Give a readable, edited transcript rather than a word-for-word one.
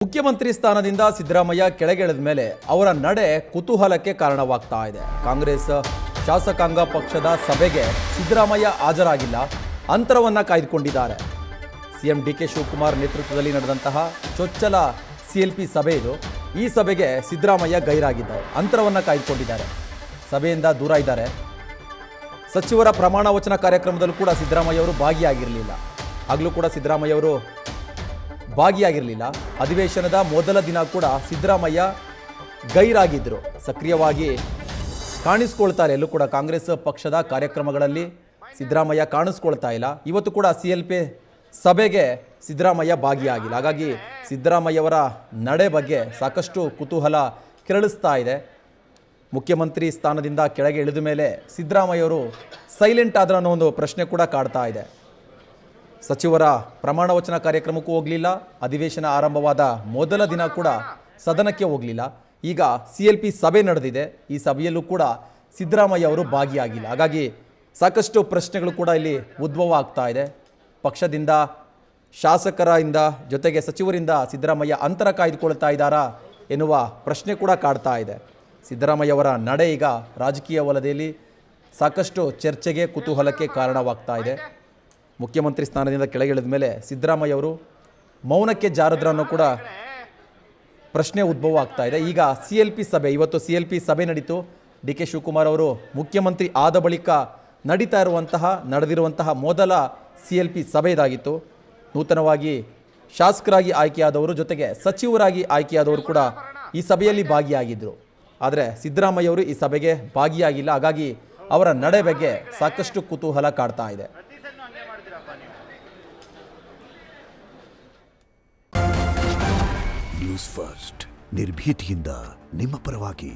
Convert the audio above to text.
ಮುಖ್ಯಮಂತ್ರಿ ಸ್ಥಾನದಿಂದ ಸಿದ್ದರಾಮಯ್ಯ ಕೆಳಗಿಳಿದ ಮೇಲೆ ಅವರ ನಡೆ ಕುತೂಹಲಕ್ಕೆ ಕಾರಣವಾಗ್ತಾ ಇದೆ. ಕಾಂಗ್ರೆಸ್ ಶಾಸಕಾಂಗ ಪಕ್ಷದ ಸಭೆಗೆ ಸಿದ್ದರಾಮಯ್ಯ ಹಾಜರಾಗಿಲ್ಲ, ಅಂತರವನ್ನ ಕಾಯ್ದುಕೊಂಡಿದ್ದಾರೆ. ಸಿಎಂ ಡಿಕೆ ಶಿವಕುಮಾರ್ ನೇತೃತ್ವದಲ್ಲಿ ನಡೆದಂತಹ ಚೊಚ್ಚಲ ಸಿಎಲ್ಪಿ ಸಭೆ ಇದು. ಈ ಸಭೆಗೆ ಸಿದ್ದರಾಮಯ್ಯ ಗೈರಾಗಿದ್ದಾರೆ, ಅಂತರವನ್ನ ಕಾಯ್ದುಕೊಂಡಿದ್ದಾರೆ, ಸಭೆಯಿಂದ ದೂರ ಇದ್ದಾರೆ. ಸಚಿವರ ಪ್ರಮಾಣ ವಚನ ಕಾರ್ಯಕ್ರಮದಲ್ಲೂ ಕೂಡ ಸಿದ್ದರಾಮಯ್ಯ ಅವರು ಭಾಗಿಯಾಗಿರಲಿಲ್ಲ. ಆಗಲೂ ಕೂಡ ಸಿದ್ದರಾಮಯ್ಯ ಅವರು ಭಾಗಿಯಾಗಿರಲಿಲ್ಲ. ಅಧಿವೇಶನದ ಮೊದಲ ದಿನ ಕೂಡ ಸಿದ್ದರಾಮಯ್ಯ ಗೈರಾಗಿದ್ದರು, ಸಕ್ರಿಯವಾಗಿ ಕಾಣಿಸ್ಕೊಳ್ತಾರೆ. ಎಲ್ಲೂ ಕೂಡ ಕಾಂಗ್ರೆಸ್ ಪಕ್ಷದ ಕಾರ್ಯಕ್ರಮಗಳಲ್ಲಿ ಸಿದ್ದರಾಮಯ್ಯ ಕಾಣಿಸ್ಕೊಳ್ತಾ ಇಲ್ಲ. ಇವತ್ತು ಕೂಡ ಸಿಎಲ್ಪಿ ಸಭೆಗೆ ಸಿದ್ದರಾಮಯ್ಯ ಭಾಗಿಯಾಗಿಲ್ಲ. ಹಾಗಾಗಿ ಸಿದ್ದರಾಮಯ್ಯವರ ನಡೆ ಬಗ್ಗೆ ಸಾಕಷ್ಟು ಕುತೂಹಲ ಕೆರಳಿಸ್ತಾ ಇದೆ. ಮುಖ್ಯಮಂತ್ರಿ ಸ್ಥಾನದಿಂದ ಕೆಳಗೆ ಇಳಿದ ಮೇಲೆ ಸಿದ್ದರಾಮಯ್ಯವರು ಸೈಲೆಂಟ್ ಆದ್ರ ಅನ್ನೋ ಒಂದು ಪ್ರಶ್ನೆ ಕೂಡ ಕಾಡ್ತಾ ಇದೆ. ಸಚಿವರ ಪ್ರಮಾಣ ವಚನ ಕಾರ್ಯಕ್ರಮಕ್ಕೂ ಹೋಗಲಿಲ್ಲ, ಅಧಿವೇಶನ ಆರಂಭವಾದ ಮೊದಲ ದಿನ ಕೂಡ ಸದನಕ್ಕೆ ಹೋಗಲಿಲ್ಲ. ಈಗ ಸಿಎಲ್ಪಿ ಸಭೆ ನಡೆದಿದೆ, ಈ ಸಭೆಯಲ್ಲೂ ಕೂಡ ಸಿದ್ದರಾಮಯ್ಯ ಅವರು ಭಾಗಿಯಾಗಿಲ್ಲ. ಹಾಗಾಗಿ ಸಾಕಷ್ಟು ಪ್ರಶ್ನೆಗಳು ಕೂಡ ಇಲ್ಲಿ ಉದ್ಭವ ಆಗ್ತಾ ಇದೆ. ಪಕ್ಷದಿಂದ, ಶಾಸಕರಿಂದ, ಜೊತೆಗೆ ಸಚಿವರಿಂದ ಸಿದ್ದರಾಮಯ್ಯ ಅಂತರ ಕಾಯ್ದುಕೊಳ್ತಾ ಇದ್ದಾರಾ ಎನ್ನುವ ಪ್ರಶ್ನೆ ಕೂಡ ಕಾಡ್ತಾ ಇದೆ. ಸಿದ್ದರಾಮಯ್ಯ ಅವರ ನಡೆ ಈಗ ರಾಜಕೀಯ ವಲಯದಲ್ಲಿ ಸಾಕಷ್ಟು ಚರ್ಚೆಗೆ, ಕುತೂಹಲಕ್ಕೆ ಕಾರಣವಾಗ್ತಾ ಇದೆ. ಮುಖ್ಯಮಂತ್ರಿ ಸ್ಥಾನದಿಂದ ಕೆಳಗಿಳಿದ ಮೇಲೆ ಸಿದ್ದರಾಮಯ್ಯ ಅವರು ಮೌನಕ್ಕೆ ಜಾರದ್ರ ಅನ್ನೋ ಕೂಡ ಪ್ರಶ್ನೆ ಉದ್ಭವ ಆಗ್ತಾ ಇದೆ. ಈಗ ಸಿಎಲ್ಪಿ ಸಭೆ, ಇವತ್ತು ಸಿಎಲ್ಪಿ ಸಭೆ ನಡೀತು. ಡಿ ಕೆ ಶಿವಕುಮಾರ್ ಅವರು ಮುಖ್ಯಮಂತ್ರಿ ಆದ ಬಳಿಕ ನಡೆದಿರುವಂತಹ ಮೊದಲ ಸಿಎಲ್ಪಿ ಸಭೆ ಇದಾಗಿತ್ತು. ನೂತನವಾಗಿ ಶಾಸಕರಾಗಿ ಆಯ್ಕೆಯಾದವರು, ಜೊತೆಗೆ ಸಚಿವರಾಗಿ ಆಯ್ಕೆಯಾದವರು ಕೂಡ ಈ ಸಭೆಯಲ್ಲಿ ಭಾಗಿಯಾಗಿದ್ದರು. ಆದರೆ ಸಿದ್ದರಾಮಯ್ಯ ಅವರು ಈ ಸಭೆಗೆ ಭಾಗಿಯಾಗಿಲ್ಲ. ಹಾಗಾಗಿ ಅವರ ನಡೆ ಬಗ್ಗೆ ಸಾಕಷ್ಟು ಕುತೂಹಲ ಕಾಡ್ತಾ ಇದೆ. ನ್ಯೂಸ್ ಫಸ್ಟ್, ನಿರ್ಭೀತಿಯಿಂದ ನಿಮ್ಮ ಪರವಾಗಿ.